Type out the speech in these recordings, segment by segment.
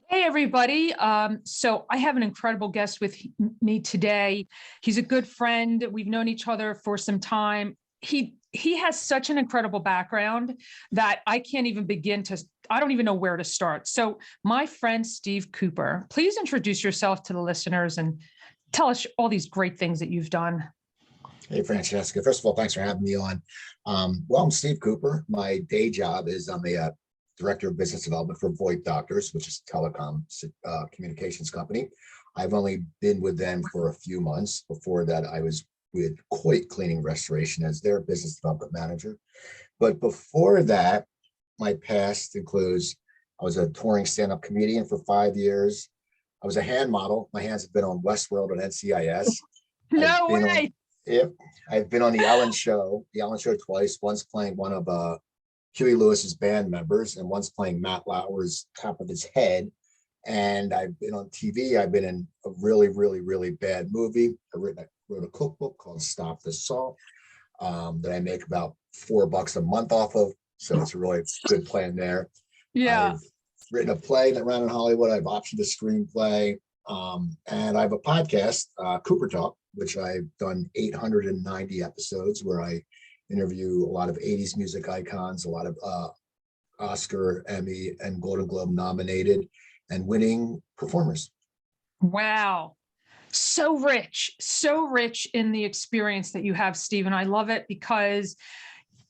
Hey, everybody. So I have an incredible guest with me today. He's a good friend. We've known each other for some time. He has such an incredible background that I can't even I don't even know where to start. So my friend, Steve Cooper, please introduce yourself to the listeners and tell us all these great things that you've done. Hey, Francesca. First of all, thanks for having me on. I'm Steve Cooper. My day job is I'm a director of business development for VoIP Doctors, which is a telecom communications company. I've only been with them for a few months. Before that, I was with Coit Cleaning Restoration as their business development manager. But before that, my past includes I was a touring stand-up comedian for 5 years. I was a hand model. My hands have been on Westworld and NCIS. No way. Yep. I've been on the Ellen Show twice, once playing one of Huey Lewis's band members and once playing Matt Lauer's Top of His Head. And I've been on TV. I've been in a really, really, really bad movie. I wrote a cookbook called Stop the Salt that I make about $4 a month off of. So it's a really good plan there. Yeah. I've written a play that ran in Hollywood. I've optioned a screenplay. And I have a podcast, Cooper Talk, which I've done 890 episodes where I interview a lot of 80s music icons, a lot of Oscar, Emmy, and Golden Globe nominated and winning performers. Wow. So rich in the experience that you have, Steve. And I love it because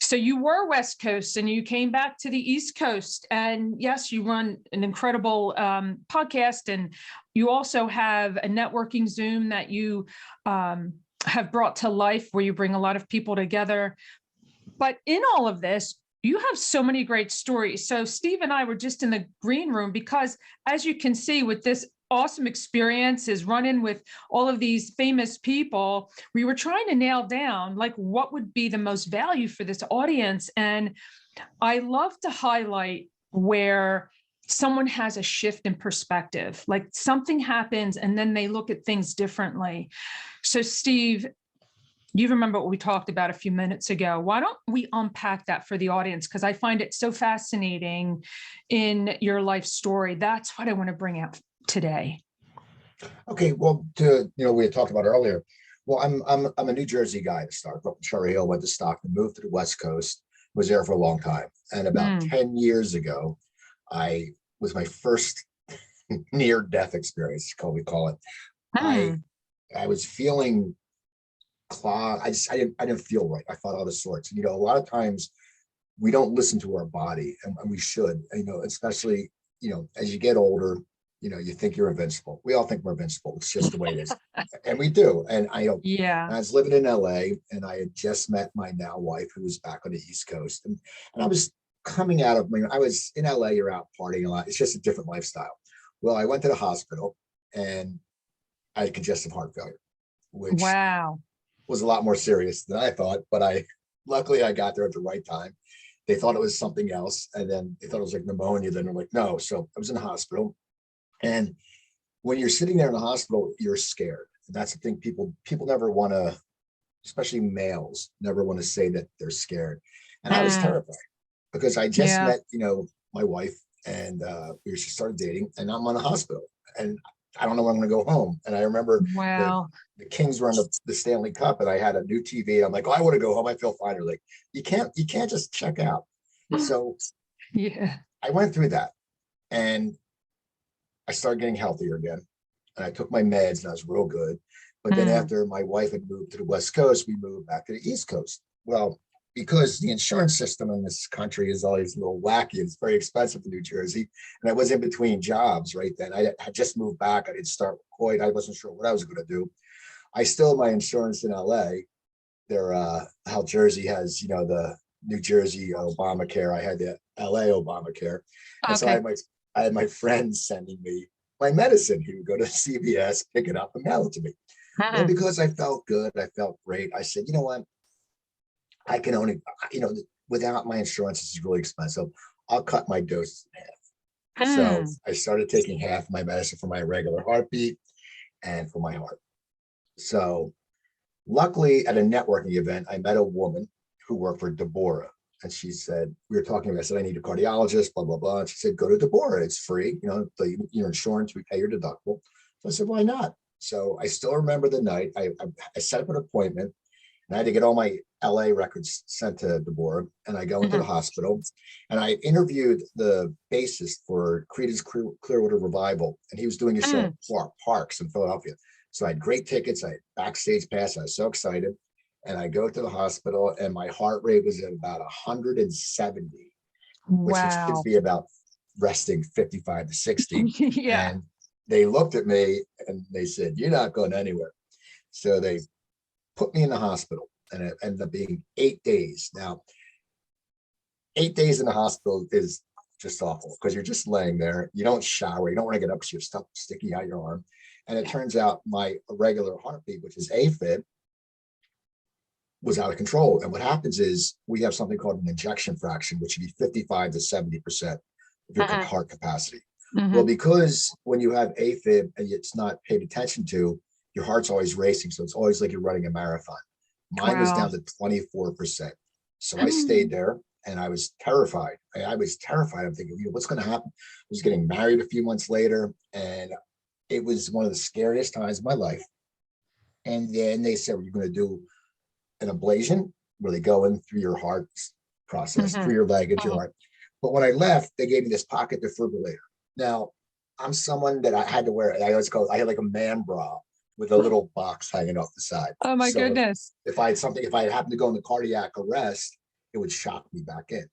so you were West Coast and you came back to the East Coast. And yes, you run an incredible podcast. And you also have a networking Zoom that you have brought to life where you bring a lot of people together. But in all of this, you have so many great stories. So Steve and I were just in the green room because, as you can see, with this awesome experience is running with all of these famous people, we were trying to nail down like what would be the most value for this audience. And I love to highlight where someone has a shift in perspective, like something happens and then they look at things differently. So Steve, you remember what we talked about a few minutes ago. Why don't we unpack that for the audience? Because I find it so fascinating in your life story. That's what I want to bring out today. Okay, well, we had talked about earlier. Well, I'm a New Jersey guy to start. Up in Cherry Hill, went to Stockton, moved to the West Coast, was there for a long time. And about 10 years ago, I was my first near-death experience, we call it. I was feeling clogged. I didn't feel right. I felt out of sorts. A lot of times we don't listen to our body, and we should. Especially as you get older. You think you're invincible. We all think we're invincible. It's just the way it is. And we do. And I was living in LA and I had just met my now wife who was back on the East Coast. And I was coming out of, I was in LA, you're out partying a lot. It's just a different lifestyle. Well, I went to the hospital and I had congestive heart failure, which was a lot more serious than I thought. But luckily I got there at the right time. They thought it was something else. And then they thought it was like pneumonia. Then they're like, no. So I was in the hospital. And when you're sitting there in the hospital, you're scared. And that's the thing. People never want to, especially males, never want to say that they're scared. And I was terrified because I just met, my wife, and we just started dating, and I'm on the hospital, and I don't know when I'm going to go home. And I remember the Kings were in the Stanley Cup, and I had a new TV. I'm like, oh, I want to go home. I feel fine. They're like, you can't just check out. So I went through that, and I started getting healthier again, and I took my meds and I was real good. But then after my wife had moved to the West Coast, we moved back to the East Coast. Well, because the insurance system in this country is always a little wacky. It's very expensive in New Jersey. And I was in between jobs right then. I had just moved back. I didn't start with Coit. I wasn't sure what I was going to do. I still have my insurance in LA. How Jersey has, the New Jersey Obamacare. I had the LA Obamacare. And so I had my friends sending me my medicine. He would go to CVS, pick it up, and mail it to me. And because I felt good, I felt great. I said, you know what? I can only, without my insurance, this is really expensive. I'll cut my doses in half. So I started taking half my medicine for my regular heartbeat and for my heart. So luckily at a networking event, I met a woman who worked for Deborah. And she said, we were talking, I said, I need a cardiologist, blah, blah, blah. And she said, go to Deborah. It's free. Your insurance, we pay your deductible. So I said, why not? So I still remember the night. I set up an appointment, and I had to get all my LA records sent to Deborah. And I go into the hospital, and I interviewed the bassist for Creedence Clearwater Revival. And he was doing a show at Parks in Philadelphia. So I had great tickets. I had backstage pass. I was so excited. And I go to the hospital, and my heart rate was at about 170, which should be about resting 55 to 60. Yeah. And they looked at me and they said, you're not going anywhere. So they put me in the hospital, and it ended up being 8 days. Now, 8 days in the hospital is just awful, because you're just laying there. You don't shower. You don't want to get up because you're stuff sticking out your arm. And it turns out my irregular heartbeat, which is AFib, was out of control. And what happens is we have something called an ejection fraction, which would be 55 to 70% of your heart capacity. Well, because when you have AFib and it's not paid attention to, your heart's always racing. So it's always like you're running a marathon. Mine was down to 24%. So I stayed there, and I was terrified. I was terrified. I'm thinking, what's going to happen? I was getting married a few months later, and it was one of the scariest times of my life. And then they said, we're going to do an ablation where they go in through your heart process, through your leg into your heart. But when I left, they gave me this pocket defibrillator. Now, I'm someone that I had to wear, I had like a man bra with a little box hanging off the side. Oh my goodness. If I happened to go into cardiac arrest, it would shock me back in.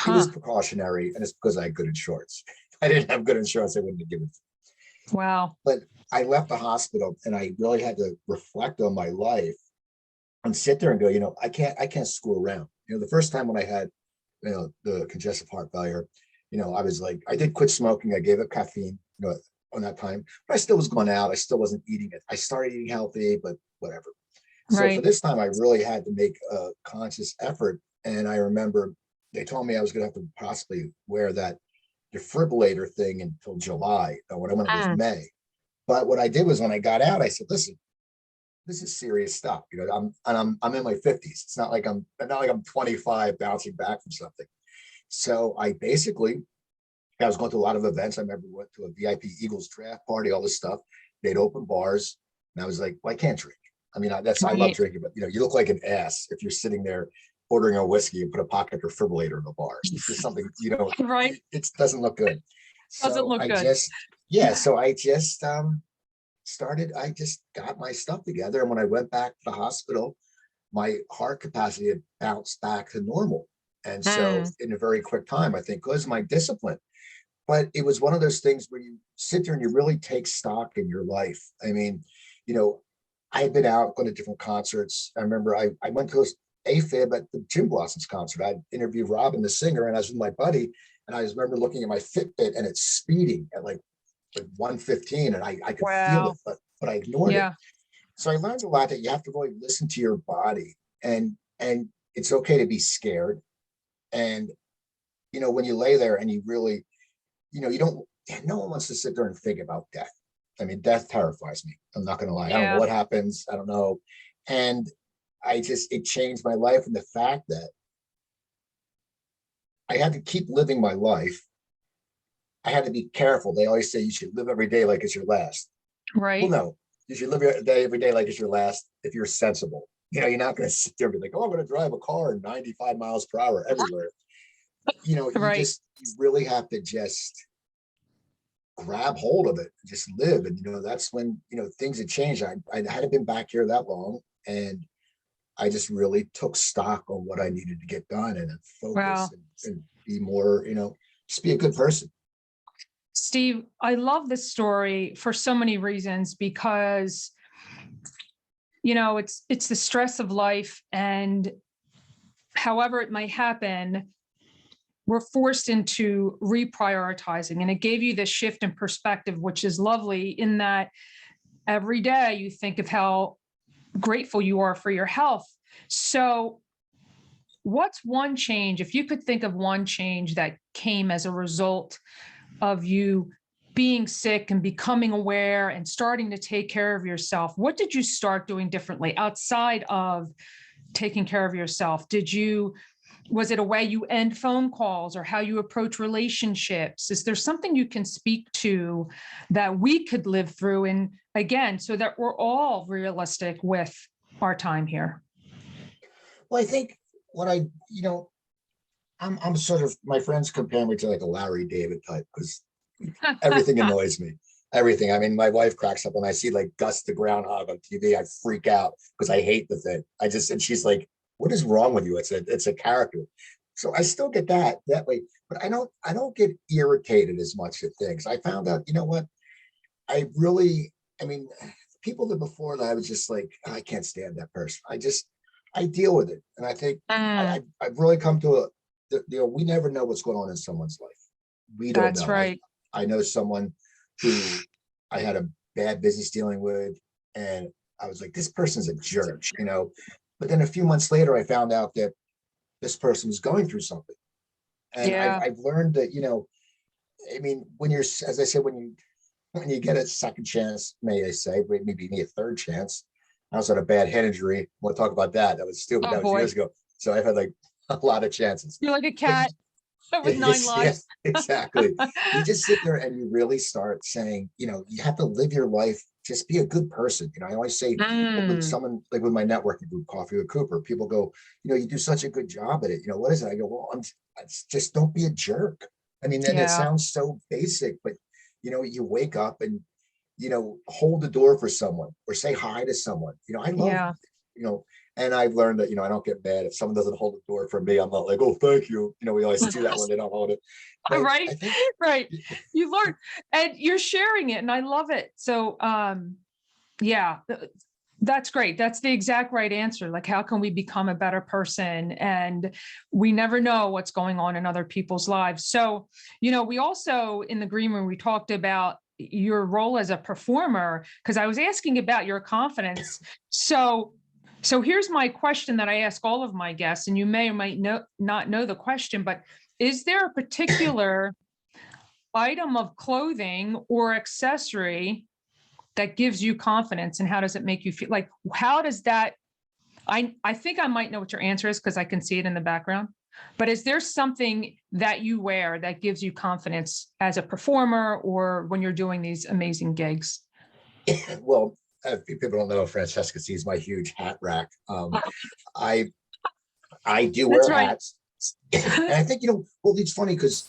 It was precautionary, and it's because I had good insurance. If I didn't have good insurance, I wouldn't have given it. Wow. But I left the hospital, and I really had to reflect on my life and sit there and go, I can't screw around. The first time when I had, the congestive heart failure, I was like, I did quit smoking. I gave up caffeine, on that time, but I still was going out. I still wasn't eating it. I started eating healthy, but whatever. So for this time, I really had to make a conscious effort. And I remember they told me I was going to have to possibly wear that defibrillator thing until July, when I went, it was May. But what I did was, when I got out, I said, listen, this is serious stuff. I'm in my 50s. It's not like I'm 25 bouncing back from something. So I was going to a lot of events. I remember we went to a VIP Eagles draft party, all this stuff. They'd open bars, and I was like, well, I can't drink. I mean, I love drinking, but you look like an ass if you're sitting there ordering a whiskey and put a pocket defibrillator in the bar. It's just something, right. It doesn't look good. Doesn't look good. So I just I just got my stuff together. And when I went back to the hospital, my heart capacity had bounced back to normal. And so in a very quick time, I think, because my discipline. But it was one of those things where you sit there and you really take stock in your life. I mean, I had been out going to different concerts. I remember I went to AFib at the Jim Blossom's concert. I interviewed Robin, the singer, and I was with my buddy. And I remember looking at my Fitbit, and it's speeding at like 115, and I could feel it, but I ignored it. So I learned a lot, that you have to really listen to your body, and it's okay to be scared. And when you lay there and you really, no one wants to sit there and think about death. I mean, death terrifies me. I'm not going to lie. I don't know what happens. I don't know. And it changed my life, and the fact that I had to keep living my life. I had to be careful. They always say you should live every day like it's your last. Right. Well, no, you should live every day like it's your last if you're sensible. You're not going to sit there and be like, oh, I'm going to drive a car 95 miles per hour everywhere. You really have to just grab hold of it, just live. And, that's when, things had changed. I hadn't been back here that long, and I just really took stock on what I needed to get done, and focus and be more, just be a good person. Steve, I love this story for so many reasons, because, it's the stress of life, and however it might happen, we're forced into reprioritizing. And it gave you this shift in perspective, which is lovely, in that every day you think of how grateful you are for your health. So what's one change, if you could think of one change that came as a result of you being sick and becoming aware and starting to take care of yourself? What did you start doing differently outside of taking care of yourself? Did you was it a way you end phone calls or how you approach relationships? Is there something you can speak to that we could live through? And again, so that we're all realistic with our time here. Well, I think what I'm sort of, my friends compare me to like a Larry David type because everything annoys me. Everything. I mean, my wife cracks up when I see like Gus the Groundhog on TV. I freak out because I hate the thing. And she's like, "What is wrong with you? It's a character." So I still get that way, but I don't get irritated as much at things. I found out, you know what? I mean, people that before that I was just like, "Oh, I can't stand that person." I deal with it, and I think I've really come to we never know what's going on in someone's life. We don't That's know. right. I know someone who I had a bad business dealing with, and I was like, this person's a jerk, But then a few months later, I found out that this person was going through something. And Yeah. I've learned that, I mean, as I said, when you get a second chance, may I say, maybe a third chance. I also had a bad head injury. We'll talk about that. That was stupid. Oh, That was boy. years ago. So I've had like a lot of chances. You're like a cat with 9 lives. Yes, exactly. You just sit there and you really start saying, you have to live your life. Just be a good person. I always say with someone like with my networking group, Coffee with Cooper, people go, you do such a good job at it. What is it? I go, well, it's just don't be a jerk. I mean, and it sounds so basic, but you wake up and hold the door for someone or say hi to someone. I love, and I've learned that, I don't get mad if someone doesn't hold the door for me. I'm not like, oh, thank you. We always do that when they don't hold it. But right. Right. You learn and you're sharing it. And I love it. So, yeah, that's great. That's the exact right answer. Like, how can we become a better person? And we never know what's going on in other people's lives. So, we also in the green room, we talked about your role as a performer, because I was asking about your confidence. So here's my question that I ask all of my guests, and you may or might not know the question, but is there a particular item of clothing or accessory that gives you confidence, and how does it make you feel? Like, how does that, I think I might know what your answer is because I can see it in the background, but is there something that you wear that gives you confidence as a performer or when you're doing these amazing gigs? Well, if people don't know, Francesca sees my huge hat rack. I do wear hats. And I think, well, it's funny because,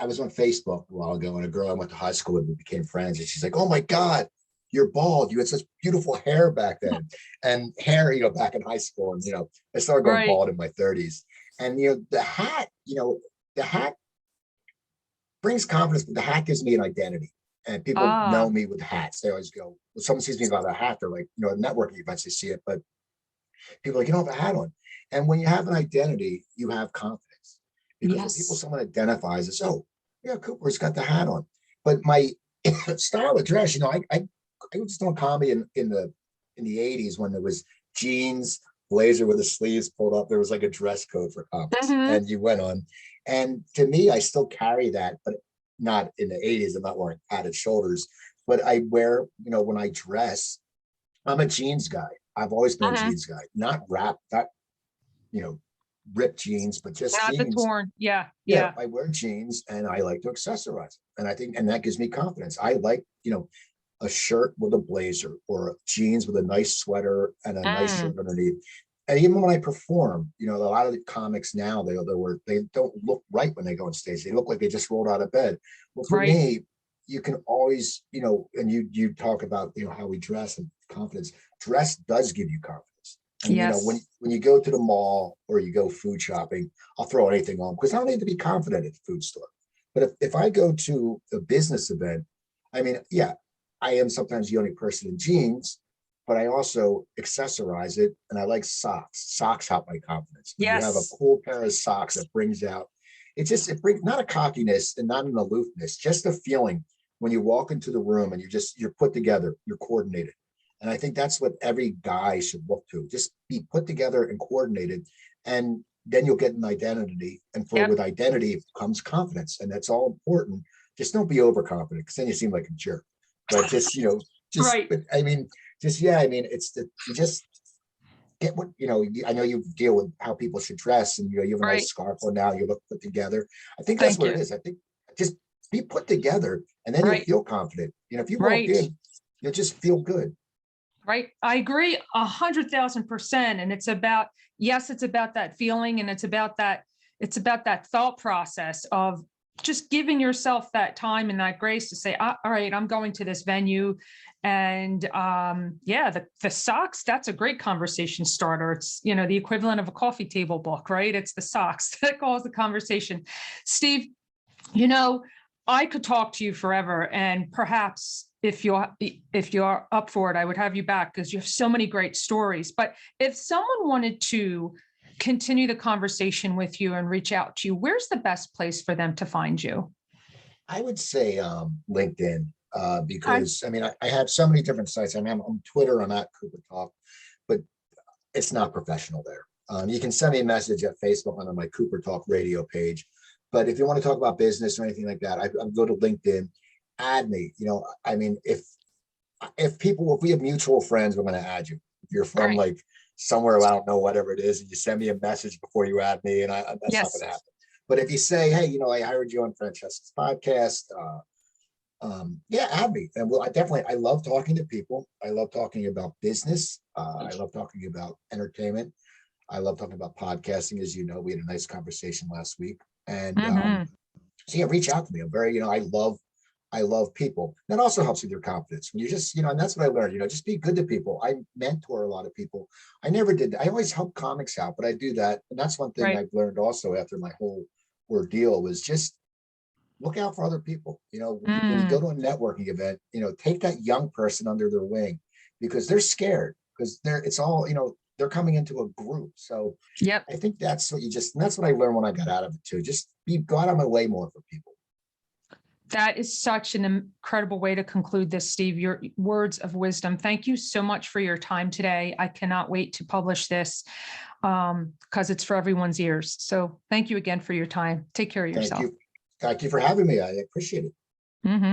I was on Facebook a while ago and a girl I went to high school with, we became friends, and she's like, oh my God, you're bald. You had such beautiful hair back then. And hair, back in high school. And, I started going bald in my 30s. And, the hat brings confidence, but the hat gives me an identity. And people know me with hats. They always go, when someone sees me without a hat, they're like, at networking events, they see it, but people are like, you don't have a hat on. And when you have an identity, you have confidence. Because when someone identifies as, oh, yeah, Cooper's got the hat on. But my style of dress, I was doing comedy in the 80s when there was jeans, blazer with the sleeves pulled up. There was like a dress code for comics, and you went on. And to me, I still carry that, but not in the 80s. I'm not wearing padded shoulders, but I wear, when I dress, I'm a jeans guy. I've always been a jeans guy, not ripped jeans, but just not jeans. The torn. Yeah. I wear jeans and I like to accessorize. And I think, and that gives me confidence. I like, a shirt with a blazer or jeans with a nice sweater and a nice shirt underneath. And even when I perform, a lot of the comics now, they don't look right when they go on stage. They look like they just rolled out of bed. Well, for me, you can always, and you talk about, how we dress and confidence. Dress does give you confidence. And when you go to the mall or you go food shopping, I'll throw anything on because I don't need to be confident at the food store. But if I go to a business event, I mean, I am sometimes the only person in jeans, but I also accessorize it, and I like socks. Socks help my confidence. You have a cool pair of socks that brings out, it brings not a cockiness and not an aloofness, just a feeling when you walk into the room and you're put together, you're coordinated. And I think that's what every guy should look to, just be put together and coordinated. And then you'll get an identity. And with identity comes confidence. And that's all important. Just don't be overconfident because then you seem like a jerk. But just, right. But, I mean, you just get what, I know you deal with how people should dress, and, you have a Right. nice scarf on now, you look put together. I think that's Thank what it you. is. I think just be put together, and then you'll Right. feel confident. If you walk Right. in, you'll just feel good. Right. I agree 100,000%. And it's about, yes, it's about that feeling, and it's about that thought process of just giving yourself that time and that grace to say, all right, I'm going to this venue. And yeah, the socks, that's a great conversation starter. It's, the equivalent of a coffee table book, right? It's the socks that cause the conversation. Steve, I could talk to you forever, and perhaps if you're up for it, I would have you back because you have so many great stories. But if someone wanted to continue the conversation with you and reach out to you, where's the best place for them to find you? I would say LinkedIn, Okay. because I have so many different sites. I'm on Twitter, I'm at Cooper Talk, but it's not professional there. You can send me a message at Facebook on my Cooper Talk radio page. But if you want to talk about business or anything like that, I go to LinkedIn, add me. If we have mutual friends, we're going to add you. If you're from Great. like somewhere, I don't know, whatever it is, and you send me a message before you add me, and that's not Yes. going to happen. But if you say, hey, I heard you on Francesca's podcast, yeah, add me. And I love talking to people. I love talking about business. I love talking about entertainment. I love talking about podcasting. As you know, we had a nice conversation last week. And Mhm. so yeah, reach out to me. I'm very, I love people. That also helps with your confidence. When you just, and that's what I learned, just be good to people. I mentor a lot of people. I never did. I always help comics out, but I do that. And that's one thing Right. I've learned also after my whole ordeal was just look out for other people. When you go to a networking event, take that young person under their wing, because they're scared, because it's all, they're coming into a group. So Yep. I think that's what I learned when I got out of it too. Just go out of my way more for people. That is such an incredible way to conclude this, Steve. Your words of wisdom. Thank you so much for your time today. I cannot wait to publish this because it's for everyone's ears. So thank you again for your time. Take care of Thank yourself. you. Thank you for having me. I appreciate it. Mhm.